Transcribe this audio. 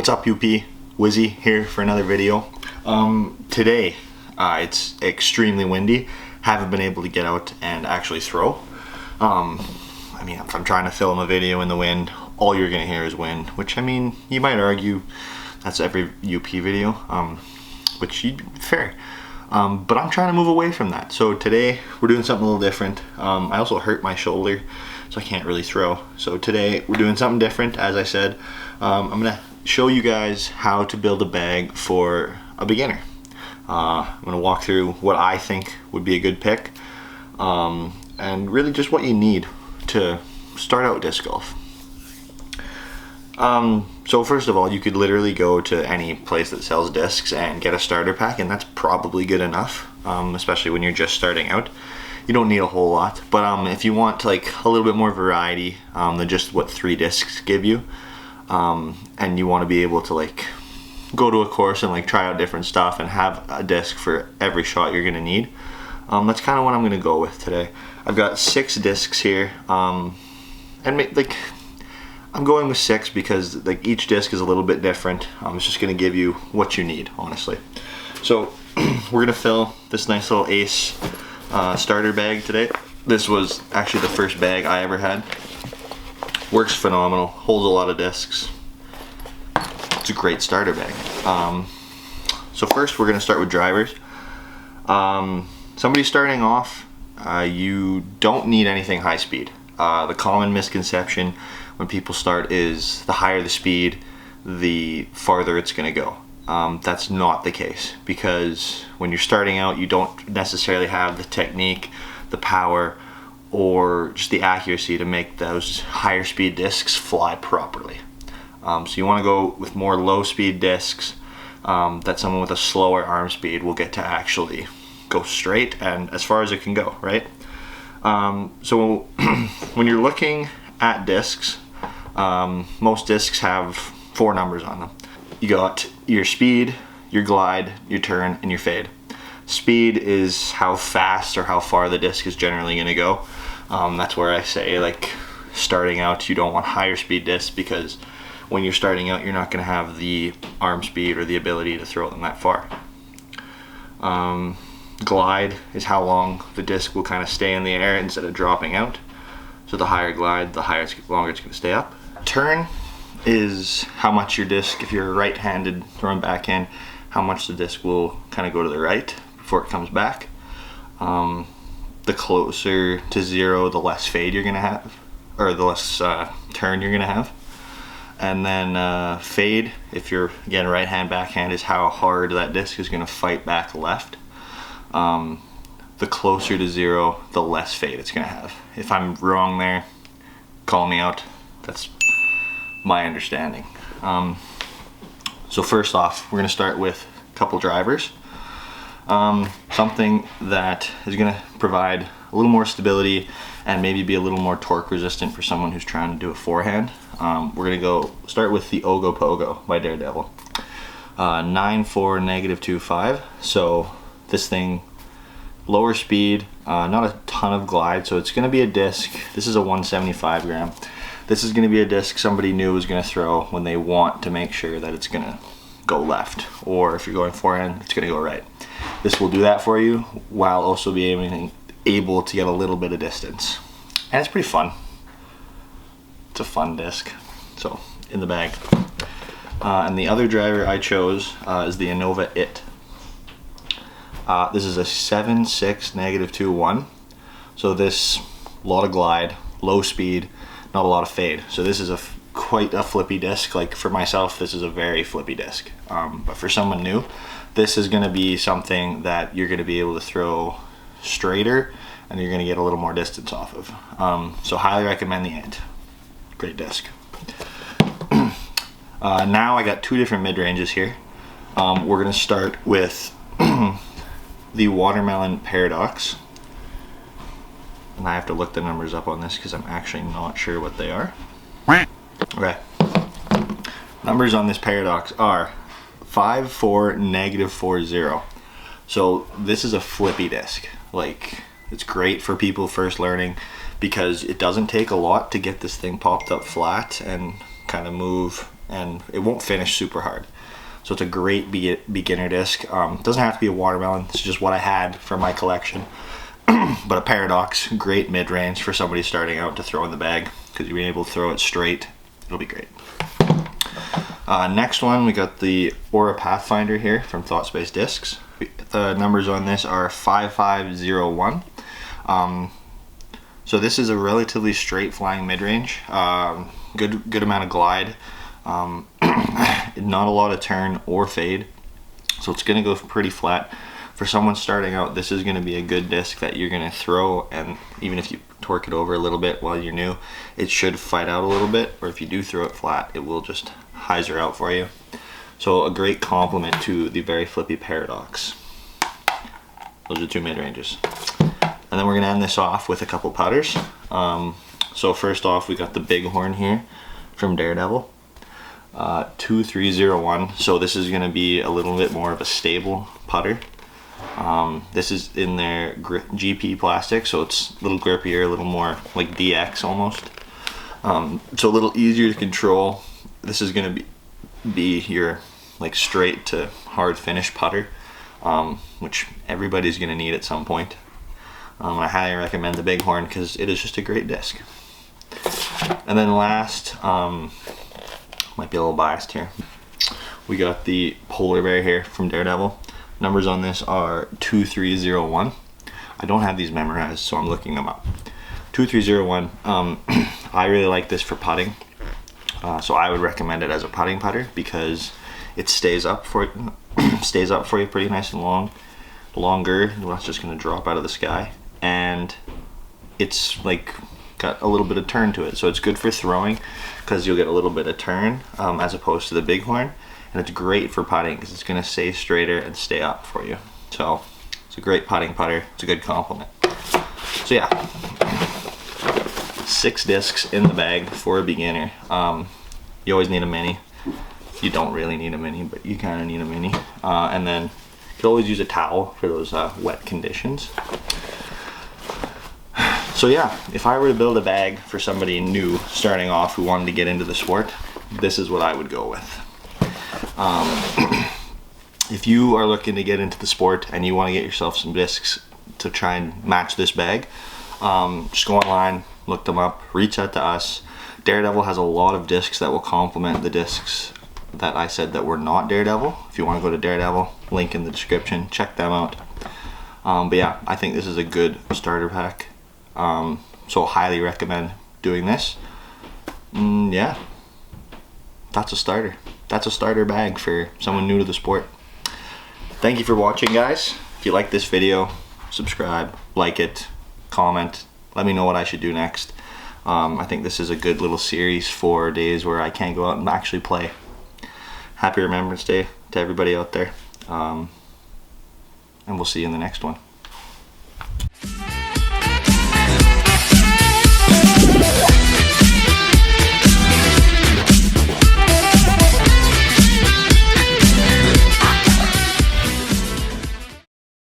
What's up, UP? Wizzy here for another video. Today it's extremely windy. Haven't been able to get out and actually throw. I mean, if I'm trying to film a video in the wind, all you're gonna hear is wind, which, I mean, you might argue that's every UP video, which you'd be fair. But I'm trying to move away from that. So today we're doing something a little different. I also hurt my shoulder, so I can't really throw. So today we're doing something different. As I said, I'm gonna show you guys how to build a bag for a beginner. I'm gonna walk through what I think would be a good pick, and really just what you need to start out disc golf. So first of all, you could literally go to any place that sells discs and get a starter pack, and that's probably good enough, especially when you're just starting out. You don't need a whole lot, but if you want like a little bit more variety than just what 3 discs give you, and you want to be able to like go to a course and like try out different stuff and have a disc for every shot you're gonna need, that's kind of what I'm gonna go with today. I've got 6 discs here, and like I'm going with 6 because like each disc is a little bit different. It's just gonna give you what you need, honestly. So we're gonna fill this nice little Ace starter bag today. This was actually the first bag I ever had. Works phenomenal, holds a lot of discs. It's a great starter bag. So first we're gonna start with drivers. Somebody starting off, you don't need anything high speed. The common misconception when people start is the higher the speed, the farther it's gonna go. That's not the case, because when you're starting out, you don't necessarily have the technique, the power, or just the accuracy to make those higher speed discs fly properly. So you wanna go with more low speed discs that someone with a slower arm speed will get to actually go straight and as far as it can go, right? So when you're looking at discs, most discs have 4 numbers on them. You got your speed, your glide, your turn, and your fade. Speed is how fast or how far the disc is generally going to go. That's where I say, like, starting out, you don't want higher speed discs, because when you're starting out, you're not going to have the arm speed or the ability to throw them that far. Glide is how long the disc will kind of stay in the air instead of dropping out. So the higher glide, the longer it's going to stay up. Turn is how much your disc, if you're right-handed throwing backhand, how much the disc will kind of go to the right before it comes back. The closer to 0, the less fade you're going to have, or the less turn you're going to have. And then fade, if you're, again, right-hand backhand, is how hard that disc is going to fight back left. The closer to 0, the less fade it's going to have. If I'm wrong there, call me out. That's my understanding. So first off, we're going to start with a couple drivers. Something that is going to provide a little more stability and maybe be a little more torque resistant for someone who's trying to do a forehand. We're going to start with the Ogo Pogo by Daredevil. 9.4 -2.5. So this thing, lower speed, not a ton of glide, so it's going to be a disc. This is a 175 gram. This is going to be a disc somebody new is going to throw when they want to make sure that it's going to go left, or if you're going forehand, it's going to go right. This will do that for you while also being able to get a little bit of distance, and it's pretty fun. It's a fun disc. So in the bag, and the other driver I chose is the Innova It. This is a 7.6 -2.1. So this, a lot of glide, low speed, not a lot of fade. So this is quite a flippy disc. Like for myself, this is a very flippy disc. But for someone new, this is going to be something that you're going to be able to throw straighter, and you're going to get a little more distance off of. So highly recommend the It. Great disc. Now I got 2 different mid-ranges here. We're going to start with the Watermelon Paradox. And I have to look the numbers up on this because I'm actually not sure what they are. Okay. Numbers on this Paradox are 5.4 -4.0. So this is a flippy disc. Like, it's great for people first learning because it doesn't take a lot to get this thing popped up flat and kind of move and it won't finish super hard. So it's a great beginner disc. It doesn't have to be a watermelon. This is just what I had for my collection. But a Paradox, great mid-range for somebody starting out to throw in the bag, because you'll be able to throw it straight. It'll be great. Next one, we got the Aura Pathfinder here from Thought Space Discs. The numbers on this are 5501. So this is a relatively straight flying mid-range. Good amount of glide. Not a lot of turn or fade. So it's going to go pretty flat. For someone starting out, this is going to be a good disc that you're going to throw, and even if you torque it over a little bit while you're new, it should fight out a little bit, or if you do throw it flat, it will just hyzer out for you. So a great complement to the very flippy Paradox. Those are two mid-ranges. And then we're going to end this off with a couple putters. So first off, we got the Bighorn here from Daredevil. 2301. So this is going to be a little bit more of a stable putter. This is in their GP plastic, so it's a little grippier, a little more like DX almost. So a little easier to control. This is going to be your like straight to hard finish putter, which everybody's going to need at some point. I highly recommend the Bighorn because it is just a great disc. And then last, might be a little biased here, we got the Polar Bear here from Daredevil. Numbers on this are 2301. I don't have these memorized, so I'm looking them up. 2301. I really like this for putting, so I would recommend it as a putting putter because it stays up for you pretty nice and long, longer. Well, it's just going to drop out of the sky, and it's like got a little bit of turn to it, so it's good for throwing because you'll get a little bit of turn as opposed to the Bighorn. And it's great for putting because it's going to stay straighter and stay up for you. So it's a great putting putter. It's a good compliment. So yeah, 6 discs in the bag for a beginner. You always need a mini. You don't really need a mini, but you kind of need a mini. And then you can always use a towel for those wet conditions. So yeah, if I were to build a bag for somebody new starting off who wanted to get into the sport, this is what I would go with. If you are looking to get into the sport and you want to get yourself some discs to try and match this bag, just go online, look them up, reach out to us. Daredevil has a lot of discs that will complement the discs that I said that were not Daredevil. If you want to go to Daredevil, link in the description, check them out. But yeah, I think this is a good starter pack, so highly recommend doing this. Yeah, that's a starter. That's a starter bag for someone new to the sport. Thank you for watching, guys. If you like this video, subscribe, like it, comment, let me know what I should do next. I think this is a good little series for days where I can't go out and actually play. Happy Remembrance Day to everybody out there, and we'll see you in the next one.